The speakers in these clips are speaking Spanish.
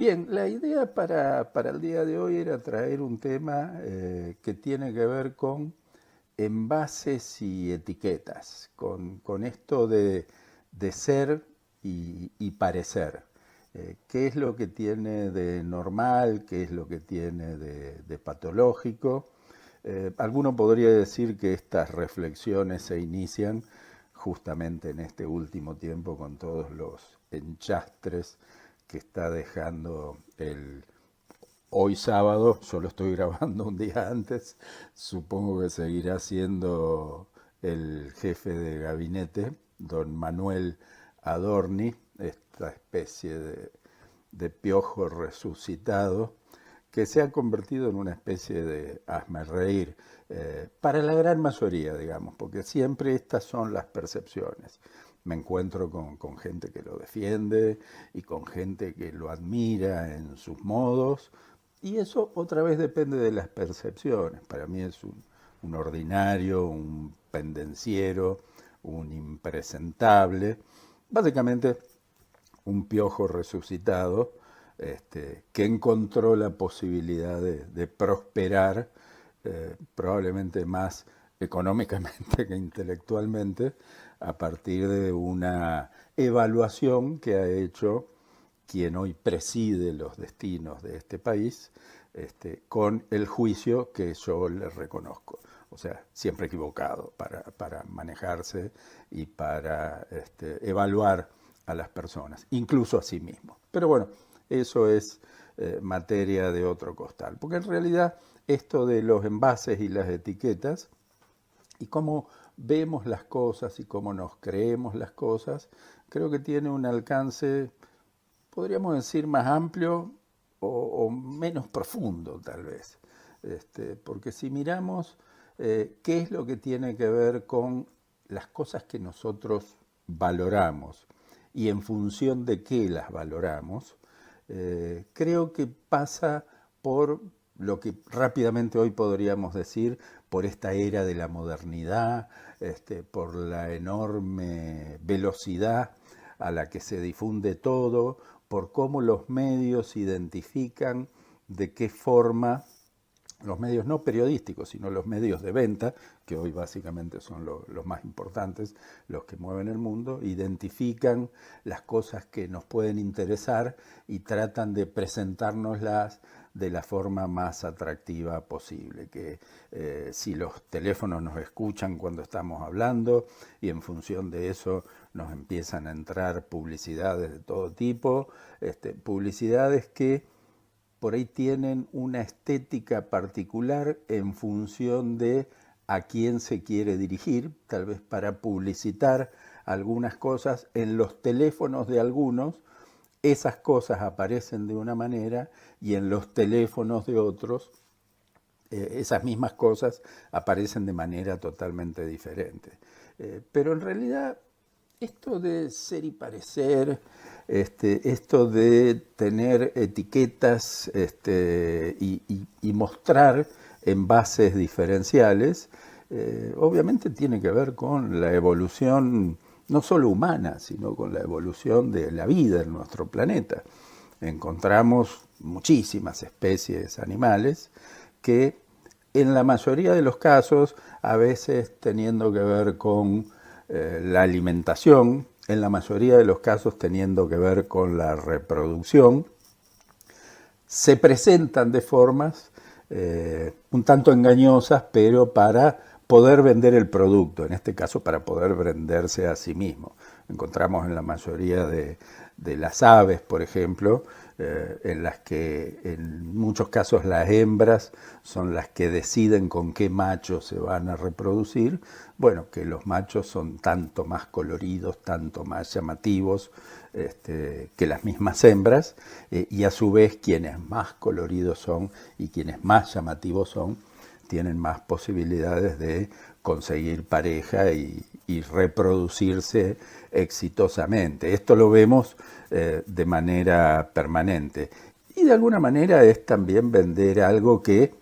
Bien, la idea para el día de hoy era traer un tema que tiene que ver con envases y etiquetas, con esto de ser y parecer. ¿Qué es lo que tiene de normal? ¿Qué es lo que tiene de patológico? Alguno podría decir que estas reflexiones se inician justamente en este último tiempo con todos los enchastres que está dejando el hoy sábado. Yo lo estoy grabando un día antes, supongo que seguirá siendo el jefe de gabinete, don Manuel Adorni, esta especie de piojo resucitado que se ha convertido en una especie de hazmerreír para la gran mayoría, digamos, porque siempre estas son las percepciones. Me encuentro con gente que lo defiende y con gente que lo admira en sus modos, y eso otra vez depende de las percepciones. Para mí es un ordinario, un pendenciero, un impresentable, básicamente un piojo resucitado, que encontró la posibilidad de prosperar, probablemente más económicamente que intelectualmente, a partir de una evaluación que ha hecho quien hoy preside los destinos de este país, con el juicio que yo le reconozco. O sea, siempre equivocado para manejarse y para evaluar a las personas, incluso a sí mismo. Pero bueno, eso es materia de otro costal, porque en realidad esto de los envases y las etiquetas y cómo vemos las cosas y cómo nos creemos las cosas, creo que tiene un alcance, podríamos decir, más amplio o menos profundo tal vez. Porque si miramos qué es lo que tiene que ver con las cosas que nosotros valoramos y en función de qué las valoramos, creo que pasa por lo que rápidamente hoy podríamos decir, por esta era de la modernidad, por la enorme velocidad a la que se difunde todo, por cómo los medios identifican de qué forma los medios no periodísticos, sino los medios de venta, que hoy básicamente son los más importantes, los que mueven el mundo, identifican las cosas que nos pueden interesar y tratan de presentárnoslas de la forma más atractiva posible, que si los teléfonos nos escuchan cuando estamos hablando y en función de eso nos empiezan a entrar publicidades de todo tipo, publicidades que por ahí tienen una estética particular en función de a quién se quiere dirigir, tal vez para publicitar algunas cosas en los teléfonos de algunos. Esas cosas aparecen de una manera y en los teléfonos de otros esas mismas cosas aparecen de manera totalmente diferente. Pero en realidad esto de ser y parecer, esto de tener etiquetas y mostrar envases diferenciales, obviamente tiene que ver con la evolución no solo humana, sino con la evolución de la vida en nuestro planeta. Encontramos muchísimas especies animales que en la mayoría de los casos, a veces teniendo que ver con la alimentación, en la mayoría de los casos teniendo que ver con la reproducción, se presentan de formas un tanto engañosas, pero para poder vender el producto, en este caso para poder venderse a sí mismo. Encontramos en la mayoría de las aves, por ejemplo, en las que en muchos casos las hembras son las que deciden con qué machos se van a reproducir. Bueno, que los machos son tanto más coloridos, tanto más llamativos que las mismas hembras, y a su vez quienes más coloridos son y quienes más llamativos son, tienen más posibilidades de conseguir pareja y reproducirse exitosamente. Esto lo vemos de manera permanente. Y de alguna manera es también vender algo que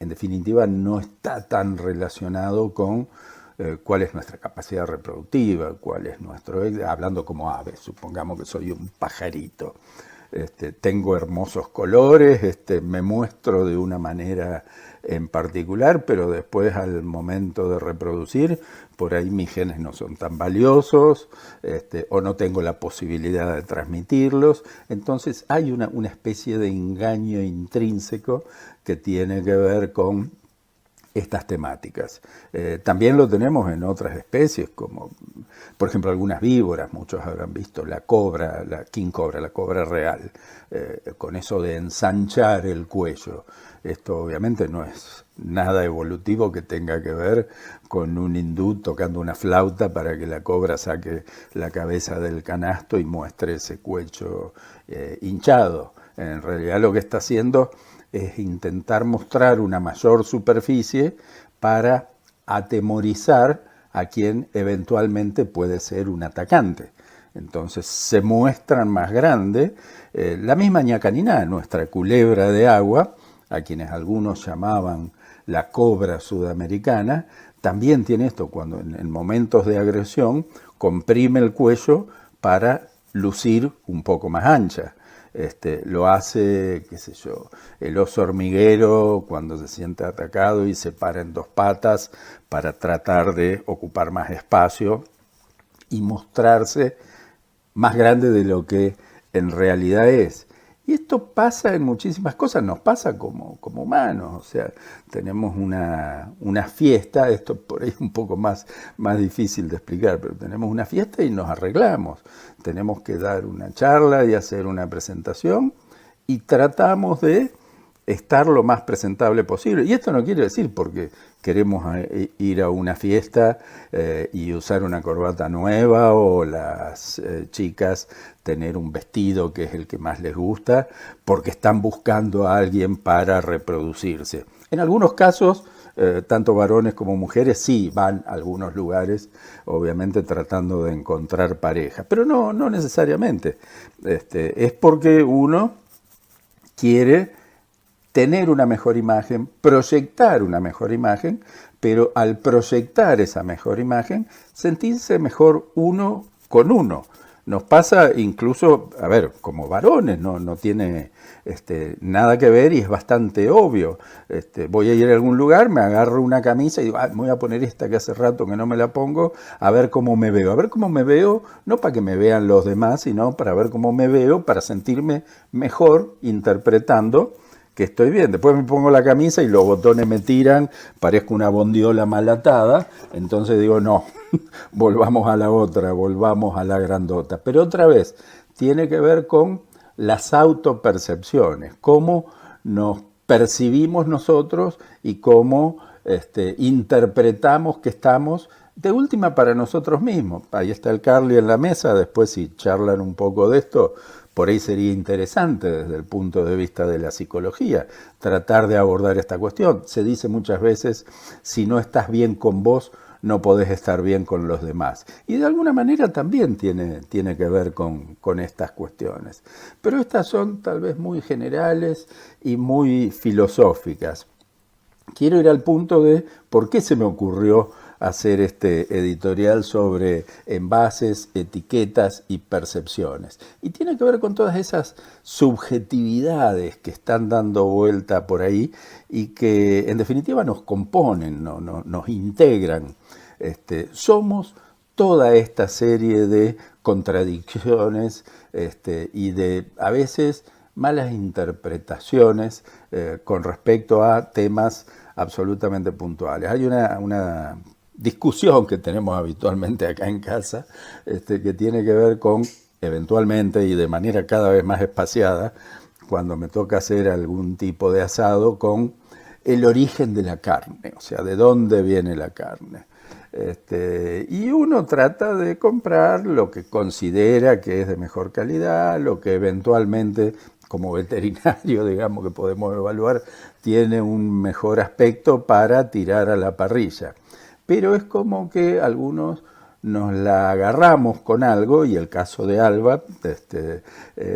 en definitiva no está tan relacionado con cuál es nuestra capacidad reproductiva, cuál es nuestro, hablando como aves, supongamos que soy un pajarito. tengo hermosos colores, me muestro de una manera en particular, pero después al momento de reproducir, por ahí mis genes no son tan valiosos, o no tengo la posibilidad de transmitirlos. Entonces hay una especie de engaño intrínseco que tiene que ver con estas temáticas. También lo tenemos en otras especies, como por ejemplo algunas víboras, muchos habrán visto la cobra, la king cobra, la cobra real, con eso de ensanchar el cuello. Esto obviamente no es nada evolutivo que tenga que ver con un hindú tocando una flauta para que la cobra saque la cabeza del canasto y muestre ese cuello hinchado. En realidad lo que está haciendo es intentar mostrar una mayor superficie para atemorizar a quien eventualmente puede ser un atacante. Entonces se muestran más grandes. La misma ñacaniná, nuestra culebra de agua, a quienes algunos llamaban la cobra sudamericana, también tiene esto, cuando en momentos de agresión comprime el cuello para lucir un poco más ancha. Lo hace, qué sé yo, el oso hormiguero cuando se siente atacado y se para en dos patas para tratar de ocupar más espacio y mostrarse más grande de lo que en realidad es. Y esto pasa en muchísimas cosas, nos pasa como humanos, o sea, tenemos una fiesta, esto por ahí es un poco más difícil de explicar, pero tenemos una fiesta y nos arreglamos, tenemos que dar una charla y hacer una presentación y tratamos de estar lo más presentable posible. Y esto no quiere decir porque queremos ir a una fiesta y usar una corbata nueva o las chicas tener un vestido que es el que más les gusta, porque están buscando a alguien para reproducirse. En algunos casos, tanto varones como mujeres sí van a algunos lugares, obviamente tratando de encontrar pareja, pero no necesariamente. Es porque uno quiere tener una mejor imagen, proyectar una mejor imagen, pero al proyectar esa mejor imagen, sentirse mejor uno con uno. Nos pasa incluso, a ver, como varones, no tiene nada que ver y es bastante obvio. Voy a ir a algún lugar, me agarro una camisa y digo, me voy a poner esta que hace rato que no me la pongo, a ver cómo me veo. A ver cómo me veo, no para que me vean los demás, sino para ver cómo me veo, para sentirme mejor interpretando que estoy bien. Después me pongo la camisa y los botones me tiran, parezco una bondiola mal atada, entonces digo, no, volvamos a la otra, volvamos a la grandota. Pero otra vez, tiene que ver con las autopercepciones, cómo nos percibimos nosotros y cómo interpretamos que estamos de última para nosotros mismos. Ahí está el Carly en la mesa, después si charlan un poco de esto, por ahí sería interesante desde el punto de vista de la psicología tratar de abordar esta cuestión. Se dice muchas veces, si no estás bien con vos, no podés estar bien con los demás. Y de alguna manera también tiene que ver con estas cuestiones. Pero estas son tal vez muy generales y muy filosóficas. Quiero ir al punto de por qué se me ocurrió hacer este editorial sobre envases, etiquetas y percepciones. Y tiene que ver con todas esas subjetividades que están dando vuelta por ahí y que en definitiva nos componen, nos integran. Somos toda esta serie de contradicciones y de a veces malas interpretaciones con respecto a temas absolutamente puntuales. Hay una discusión que tenemos habitualmente acá en casa, que tiene que ver con, eventualmente y de manera cada vez más espaciada, cuando me toca hacer algún tipo de asado, con el origen de la carne, o sea, de dónde viene la carne. Y uno trata de comprar lo que considera que es de mejor calidad, lo que eventualmente, como veterinario, digamos, que podemos evaluar, tiene un mejor aspecto para tirar a la parrilla. Pero es como que algunos nos la agarramos con algo, y el caso de Alba,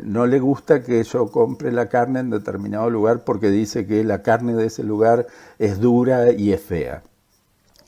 no le gusta que yo compre la carne en determinado lugar porque dice que la carne de ese lugar es dura y es fea.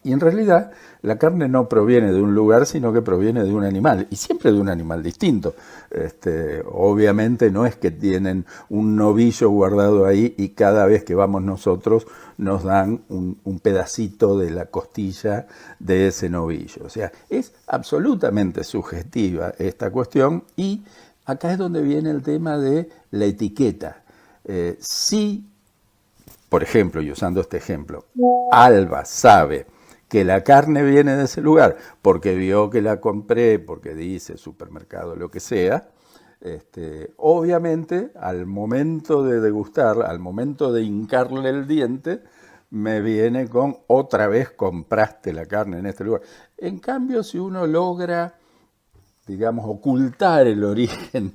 Y en realidad la carne no proviene de un lugar, sino que proviene de un animal, y siempre de un animal distinto. Obviamente no es que tienen un novillo guardado ahí y cada vez que vamos nosotros nos dan un pedacito de la costilla de ese novillo. O sea, es absolutamente subjetiva esta cuestión, y acá es donde viene el tema de la etiqueta. Si, por ejemplo, y usando este ejemplo, Alba sabe que la carne viene de ese lugar porque vio que la compré, porque dice supermercado, lo que sea, obviamente al momento de degustar, al momento de hincarle el diente, me viene con otra vez compraste la carne en este lugar. En cambio, si uno logra, digamos, ocultar el origen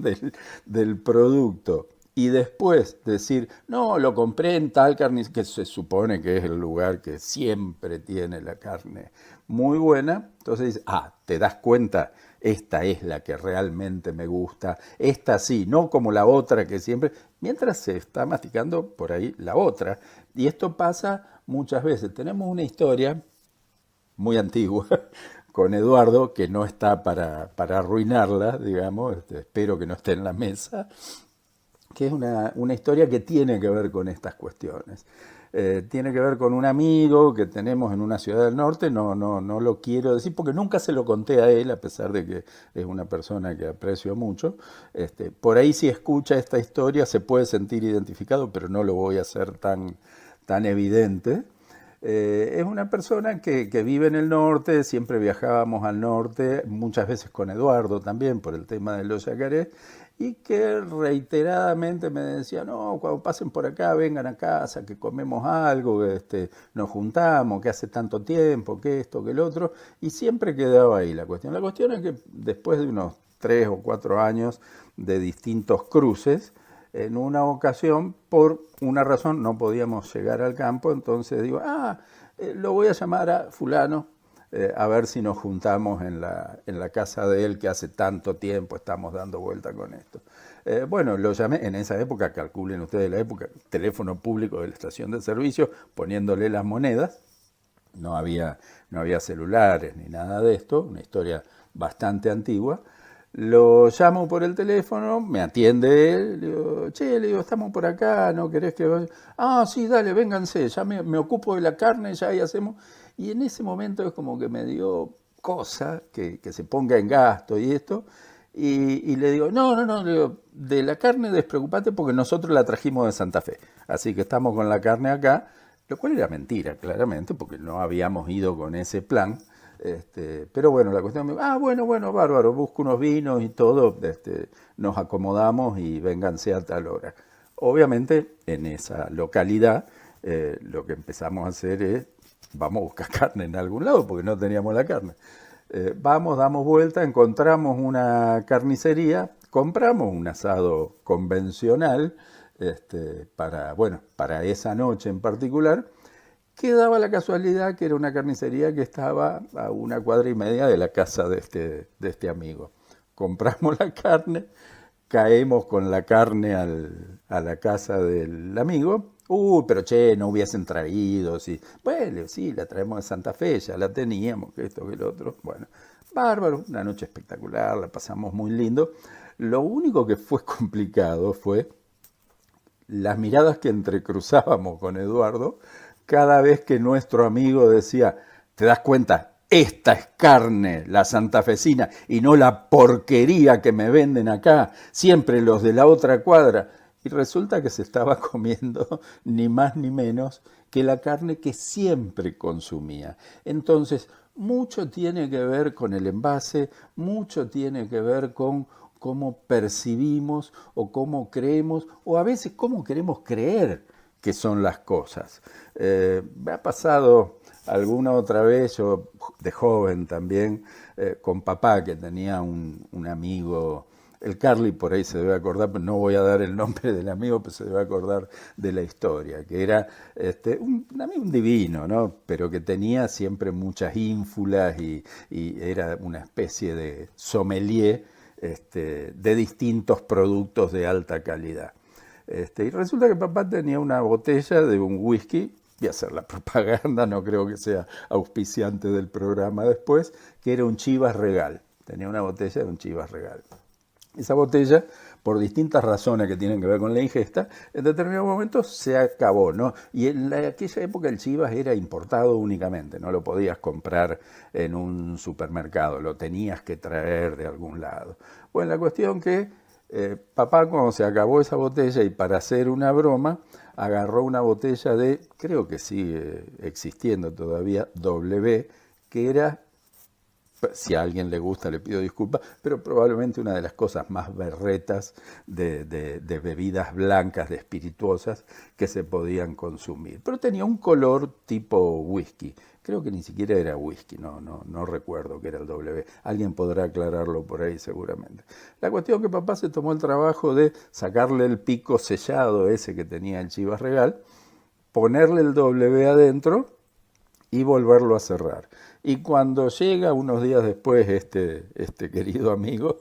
del producto y después decir, no, lo compré en tal carnicería, que se supone que es el lugar que siempre tiene la carne muy buena, entonces dices, te das cuenta, esta es la que realmente me gusta, esta sí, no como la otra que siempre, mientras se está masticando por ahí la otra. Y esto pasa muchas veces. Tenemos una historia muy antigua con Eduardo, que no está para arruinarla, digamos, espero que no esté en la mesa, que es una historia que tiene que ver con estas cuestiones. Tiene que ver con un amigo que tenemos en una ciudad del norte, no lo quiero decir porque nunca se lo conté a él, a pesar de que es una persona que aprecio mucho. Por ahí si escucha esta historia se puede sentir identificado, pero no lo voy a hacer tan evidente. Es una persona que vive en el norte, siempre viajábamos al norte, muchas veces con Eduardo también por el tema de los yacarés, y que reiteradamente me decía, no, cuando pasen por acá, vengan a casa, que comemos algo, nos juntamos, que hace tanto tiempo, que esto, que el otro, y siempre quedaba ahí la cuestión. La cuestión es que después de unos 3 o 4 años de distintos cruces, en una ocasión, por una razón, no podíamos llegar al campo, entonces digo, lo voy a llamar a fulano, a ver si nos juntamos en la casa de él, que hace tanto tiempo estamos dando vuelta con esto. Bueno, lo llamé, en esa época, calculen ustedes la época, teléfono público de la estación de servicio, poniéndole las monedas, no había celulares ni nada de esto, una historia bastante antigua. Lo llamo por el teléfono, me atiende él, le digo, estamos por acá, ¿no querés que vaya? Sí, dale, vénganse, ya me ocupo de la carne, ya ahí hacemos. Y en ese momento es como que me dio cosa que se ponga en gasto y esto, y le digo, no, le digo, de la carne despreocupate porque nosotros la trajimos de Santa Fe, así que estamos con la carne acá, lo cual era mentira, claramente, porque no habíamos ido con ese plan. Pero bueno, la cuestión, bueno, bárbaro, busco unos vinos y todo, nos acomodamos y vénganse a tal hora. Obviamente, en esa localidad, lo que empezamos a hacer es, vamos a buscar carne en algún lado, porque no teníamos la carne. Damos vuelta, encontramos una carnicería, compramos un asado convencional, para esa noche en particular, que daba la casualidad que era una carnicería que estaba a 1,5 cuadras de la casa de este amigo. Compramos la carne, caemos con la carne a la casa del amigo. Pero no hubiesen traído. Sí. Bueno, sí, la traemos de Santa Fe, ya la teníamos, que esto, que el otro. Bueno, bárbaro, una noche espectacular, la pasamos muy lindo. Lo único que fue complicado fue las miradas que entrecruzábamos con Eduardo cada vez que nuestro amigo decía, ¿te das cuenta? Esta es carne, la santafesina, y no la porquería que me venden acá, siempre los de la otra cuadra. Y resulta que se estaba comiendo ni más ni menos que la carne que siempre consumía. Entonces, mucho tiene que ver con el envase, mucho tiene que ver con cómo percibimos o cómo creemos, o a veces cómo queremos creer que son las cosas. Me ha pasado alguna otra vez, yo de joven también, con papá, que tenía un amigo, el Carly por ahí se debe acordar, pero no voy a dar el nombre del amigo, pero se debe acordar de la historia, que era un amigo divino, ¿no? Pero que tenía siempre muchas ínfulas y era una especie de sommelier de distintos productos de alta calidad. Y resulta que papá tenía una botella de un whisky voy a hacer la propaganda, no creo que sea auspiciante del programa después, que era un Chivas Regal. Tenía una botella de un Chivas Regal. Esa botella, por distintas razones que tienen que ver con la ingesta, en determinado momento se acabó, ¿no? Y en aquella época el Chivas era importado únicamente, no lo podías comprar en un supermercado, lo tenías que traer de algún lado. Bueno, la cuestión que papá, cuando se acabó esa botella y para hacer una broma, agarró una botella de, creo que sigue existiendo todavía, W, que era, si a alguien le gusta le pido disculpas, pero probablemente una de las cosas más berretas de bebidas blancas, de espirituosas, que se podían consumir. Pero tenía un color tipo whisky. Creo que ni siquiera era whisky, no recuerdo que era el W. Alguien podrá aclararlo por ahí seguramente. La cuestión que papá se tomó el trabajo de sacarle el pico sellado ese que tenía el Chivas Regal, ponerle el W adentro y volverlo a cerrar. Y cuando llega unos días después este querido amigo,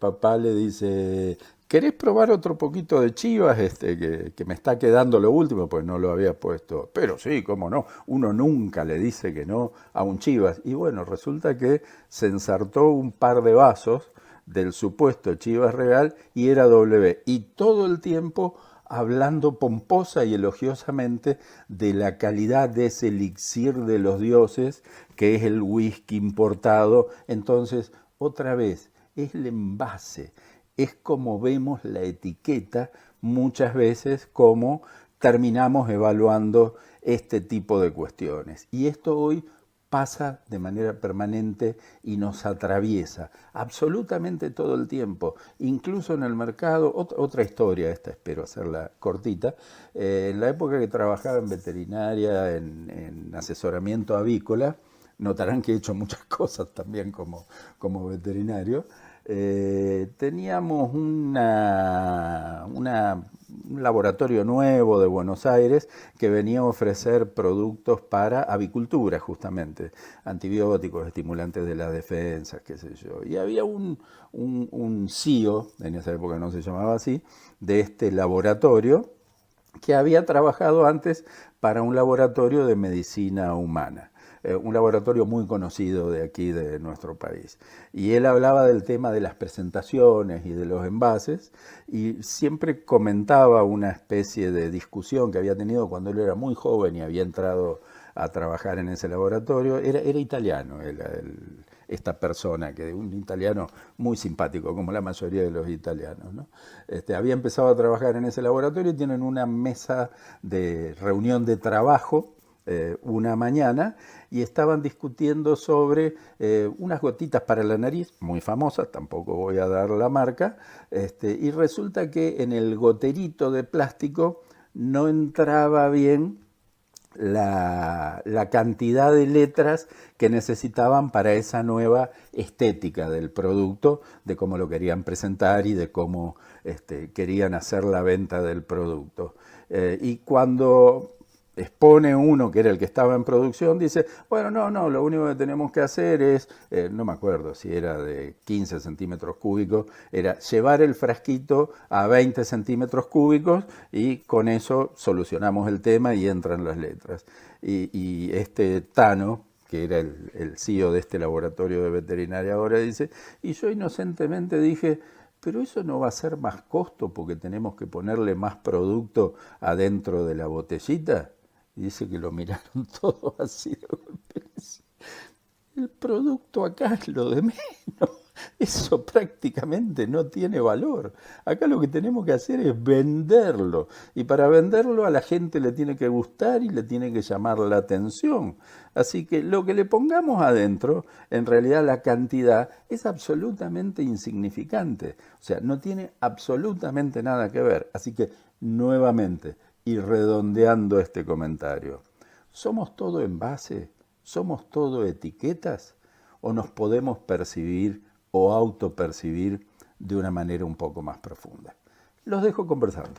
papá le dice, ¿querés probar otro poquito de Chivas que me está quedando lo último? Pues no lo había puesto. Pero sí, cómo no, uno nunca le dice que no a un Chivas. Y bueno, resulta que se ensartó un par de vasos del supuesto Chivas Regal y era W. Y todo el tiempo hablando pomposa y elogiosamente de la calidad de ese elixir de los dioses que es el whisky importado. Entonces, otra vez, es el envase, es como vemos la etiqueta muchas veces, como terminamos evaluando este tipo de cuestiones. Y esto hoy pasa de manera permanente y nos atraviesa absolutamente todo el tiempo, incluso en el mercado. Otra historia, esta espero hacerla cortita. En la época que trabajaba en veterinaria, en asesoramiento avícola, notarán que he hecho muchas cosas también como veterinario. Teníamos un laboratorio nuevo de Buenos Aires que venía a ofrecer productos para avicultura, justamente, antibióticos, estimulantes de la defensa, qué sé yo. Y había un CEO, en esa época no se llamaba así, de este laboratorio, que había trabajado antes para un laboratorio de medicina humana, un laboratorio muy conocido de aquí, de nuestro país. Y él hablaba del tema de las presentaciones y de los envases, y siempre comentaba una especie de discusión que había tenido cuando él era muy joven y había entrado a trabajar en ese laboratorio. Era italiano, esta persona, que un italiano muy simpático, como la mayoría de los italianos, ¿no? Había empezado a trabajar en ese laboratorio y tienen una mesa de reunión de trabajo una mañana, y estaban discutiendo sobre unas gotitas para la nariz, muy famosas, tampoco voy a dar la marca, y resulta que en el goterito de plástico no entraba bien la cantidad de letras que necesitaban para esa nueva estética del producto, de cómo lo querían presentar y de cómo querían hacer la venta del producto. Y cuando expone uno, que era el que estaba en producción, dice, bueno, no, lo único que tenemos que hacer es, no me acuerdo si era de 15 centímetros cúbicos, era llevar el frasquito a 20 centímetros cúbicos y con eso solucionamos el tema y entran las letras. Y este Tano, que era el CEO de este laboratorio de veterinaria ahora, dice, y yo inocentemente dije, pero eso no va a ser más costo porque tenemos que ponerle más producto adentro de la botellita. Y dice que lo miraron todos así de golpe. El producto acá es lo de menos. Eso prácticamente no tiene valor. Acá lo que tenemos que hacer es venderlo. Y para venderlo a la gente le tiene que gustar y le tiene que llamar la atención. Así que lo que le pongamos adentro, en realidad la cantidad es absolutamente insignificante. O sea, no tiene absolutamente nada que ver. Así que, nuevamente, y redondeando este comentario, ¿somos todo envase? ¿Somos todo etiquetas? ¿O nos podemos percibir o autopercibir de una manera un poco más profunda? Los dejo conversando.